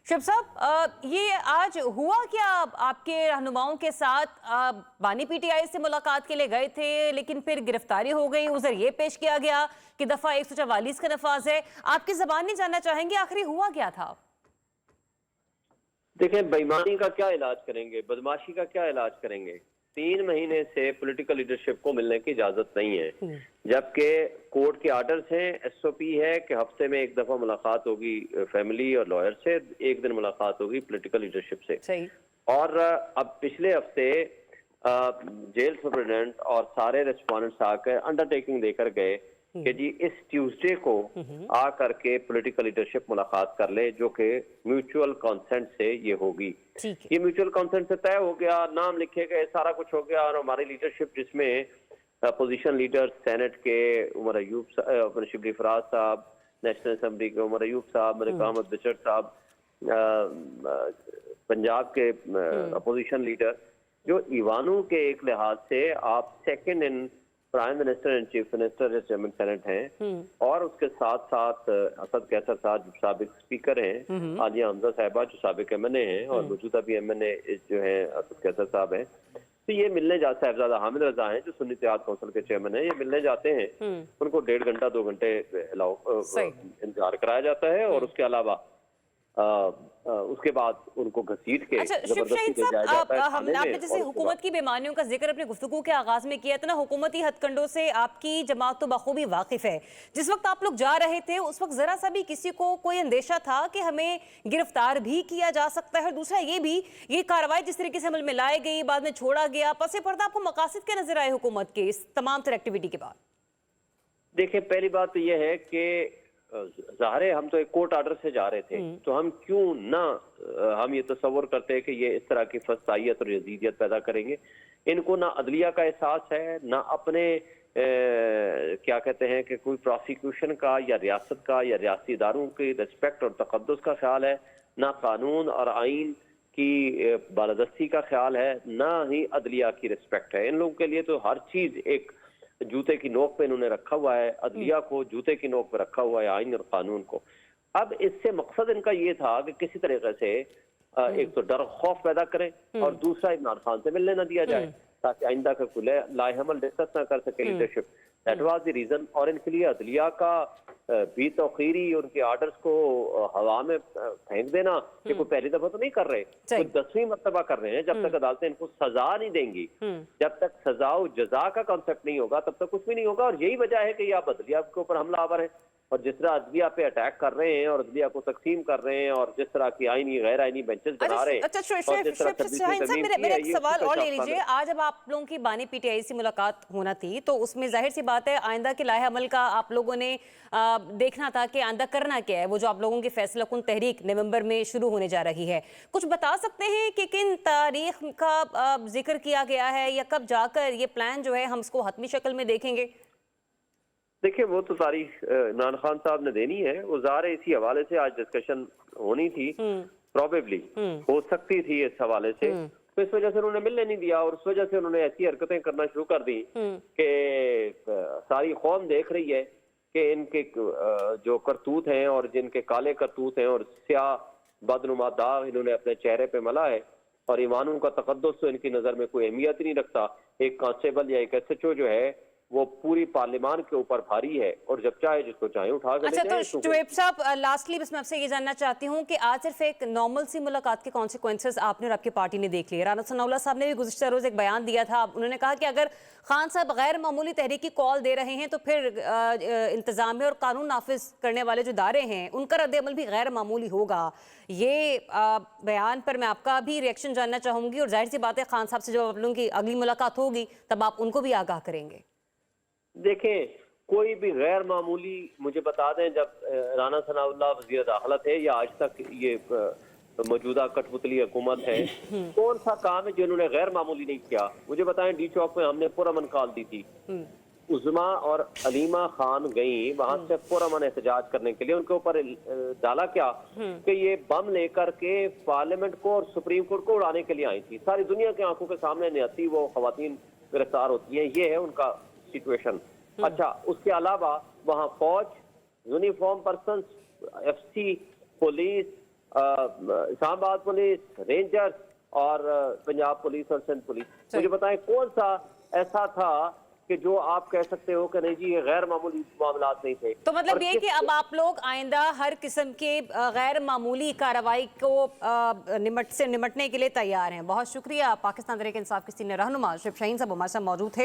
शिव साहब, ये आज हुआ क्या? आपके रहनुमाओं के साथ बानी पीटीआई से मुलाकात के लिए गए थे, लेकिन फिर गिरफ्तारी हो गई। उधर ये पेश किया गया कि दफा 144 का नफाज है। आपकी जबान नहीं जानना चाहेंगे आखिर हुआ क्या था? देखें, बेईमानी का क्या इलाज करेंगे, बदमाशी का क्या इलाज करेंगे। 3 महीने से पॉलिटिकल लीडरशिप को मिलने की इजाजत नहीं है, जबकि कोर्ट के आर्डर्स हैं, एसओपी है कि हफ्ते में एक दफा मुलाकात होगी फैमिली और लॉयर से, एक दिन मुलाकात होगी पॉलिटिकल लीडरशिप से। सही। और अब पिछले हफ्ते जेल सुपरिटेंडेंट और सारे रेस्पोंडेंट्स आकर अंडरटेकिंग देकर गए कि जी इस ट्यूसडे को आ करके पॉलिटिकल लीडरशिप मुलाकात कर ले, जो कि म्यूचुअल कंसेंट से ये होगी। ये म्यूचुअल कंसेंट से तय हो गया, नाम लिखे गए, सारा कुछ हो गया। और हमारी लीडरशिप जिसमें अपोजिशन लीडर सेनेट के उमर अयूब, शिबली फराज साहब, नेशनल असेंबली के उमर अयूब साहब, मलिक अहमद बिचड़ साहब, पंजाब के अपोजिशन लीडर, जो ईवानों के एक लिहाज से आप second in prime minister and chief minister chairman senate हैं, और उसके साथ साथ असद कैसर साहब जो साबिक स्पीकर हैं, आलिया हमजा साहिबा जो साबिक एमएनए हैं और मौजूदा भी एमएनए जो है असद कैसर साहब हैं। तो ये मिलने जाते, साहिबजादा हामिद रजा हैं जो सुन्नी इत्तेहाद काउंसिल के चेयरमैन हैं, ये मिलने जाते हैं। उनको 1.5 घंटा 2 घंटे इंतजार कराया जाता है, और उसके अलावा उसके बाद उनको घसीट के जबरदस्ती ले जाया जाता है। आपने जैसे हुकूमत की बेमानियों का जिक्र अपने गुफ्तगू के आगाज में किया था ना, हुकूमती हथकंडों से आपकी जमात तो बखूबी वाकिफ है। जिस वक्त आप लोग जा रहे थे उस वक्त जरा सा भी किसी को कोई अंदेशा था कि हमें गिरफ्तार भी किया जा सकता है? दूसरा ये भी, ये कार्रवाई जिस तरीके से अमल में लाई गई, बाद में छोड़ा गया, पसे पर्दा आपको मकासद क्या नजर आए हुकूमत के इस तमाम तरह एक्टिविटी के बाद? देखिए, पहली बात तो यह है कि ज़ाहिर हम तो एक कोर्ट आर्डर से जा रहे थे, तो हम क्यों ना हम ये तस्वर करते हैं कि ये इस तरह की फसाइयत और यजीदियत पैदा करेंगे। इनको ना अदलिया का एहसास है, ना अपने क्या कहते हैं कि कोई प्रोसिक्यूशन का या रियासत का या रियासी इदारों की रिस्पेक्ट और तकद्दुस का ख्याल है, ना कानून और आइन की बालादस्ती का ख्याल है, ना ही अदलिया की रिस्पेक्ट है। इन लोगों के लिए तो हर चीज़ एक जूते की नोक पे इन्होंने रखा हुआ है, अदलिया को जूते की नोक पे रखा हुआ है, आइन और कानून को। अब इससे मकसद इनका ये था कि किसी तरीके से एक तो डर खौफ पैदा करें, और दूसरा इमरान खान से मिलने ना दिया जाए, ताकि आइंदा का कुल लाहेमल डिस्कस ना कर सके leadership. That was the reason. और इनके लिए अदलिया का भी तौखीरी, उनके आर्डर्स को हवा में फेंक देना कि कोई पहली दफा तो नहीं कर रहे, कोई 10वीं मर्तबा कर रहे हैं। जब तक अदालतें इनको सजा नहीं देंगी, जब तक सजा जजा का कॉन्सेप्ट नहीं होगा, तब तक कुछ भी नहीं होगा। और यही वजह है कि ये आप अदलिया के ऊपर हमलावर है, और जिस तरह अदलिया पे अटैक कर रहे हैं और अदलिया को तकसीम कर रहे हैं, और जिस तरह की आईनी गैर आईनी बेंचेस बना रहे हैं। मेरा एक सवाल और ले लीजिए। आज जब आप लोगों की बानी पीटीआई से मुलाकात होना थी, तो उसमें जाहिर सी बात है आइंदा के लाहे अमल का आप लोगों ने देखना था कि आइंदा करना क्या है। वो जो आप लोगों की फैसला कुन तहरीक नवंबर में शुरू होने जा रही है, कुछ बता सकते हैं कि किन तारीख का जिक्र किया गया है, या कब जाकर ये प्लान जो है हम इसको हतमी शक्ल में देखेंगे? देखिए, वो तो तारीख इमरान खान साहब ने देनी है। वो ज़ाहिर इसी हवाले से आज डिस्कशन होनी थी, प्रोबेबली हो सकती थी इस हवाले से, तो इस वजह से उन्होंने मिलने नहीं दिया। और उस वजह से उन्होंने ऐसी हरकतें करना शुरू कर दी कि सारी कौम देख रही है कि इनके जो करतूत हैं और जिनके काले करतूत हैं और स्याह बदनुमा दाग इन्होंने अपने चेहरे पे मला है, और ईमानों का तकद्दुस तो इनकी नज़र में कोई अहमियत नहीं रखता। एक कांस्टेबल या एक एसएचओ जो है वो पूरी पार्लियामान के ऊपर भारी है, और जब चाहे जिसको चाहे उठा कर। अच्छा, तो शुएब साहब, लास्टली बस मैं आपसे ये जानना चाहती हूँ कि आज सिर्फ एक नॉर्मल सी मुलाकात के कॉन्सिक्वेंसेस आपने और आपकी पार्टी ने देख लिए। राना सनाउल्लाह साहब ने भी गुज़िश्ता रोज एक बयान दिया था। उन्होंने कहा कि अगर खान साहब गैर मामूली तहरीकी कॉल दे रहे हैं, तो फिर इंतजामिया और कानून नाफिज करने वाले जो इदारे हैं उनका रद्द-ए-अमल भी गैर मामूली होगा। ये बयान पर मैं आपका भी रिएक्शन जानना चाहूँगी, और जाहिर सी बात है खान साहब से जब आप लोगों की अगली मुलाकात होगी तब आप उनको भी आगाह करेंगे। देखें, कोई भी गैर मामूली मुझे बता दें, जब राना सनाउल्लाह वज़ीर दाखिला थे या आज तक ये मौजूदा कठपुतली हुकूमत है, कौन सा काम है जो इन्होंने गैर मामूली नहीं किया? मुझे बताएं। डी चौक में हमने पुरअमन कॉल दी थी, उज़मा और अलीमा खान गई वहां से पुरअमन एहतजाज करने के लिए। उनके ऊपर डाला क्या कि ये बम लेकर के पार्लियामेंट को और सुप्रीम कोर्ट को उड़ाने के लिए आई थी। सारी दुनिया की आंखों के सामने नियति वो खवातीन गिरफ्तार होती है। ये है उनका सिचुएशन। अच्छा, उसके अलावा वहाँ फौज, uniform person, FC, police, Islamabad police, rangers और पंजाब पुलिस और सिंध पुलिस। मुझे बताएं कौन सा ऐसा था कि जो आप कह सकते हो कि नहीं जी ये गैर मामूली मामलात नहीं थे। तो मतलब ये कि अब आप लोग आइंदा हर किस्म के गैर मामूली कार्रवाई को निमटने के लिए तैयार हैं। बहुत शुक्रिया। पाकिस्तान तहरीक इंसाफ के सीनियर रहनुमा शिव शाहीन साहब हमारे साथ मौजूद थे।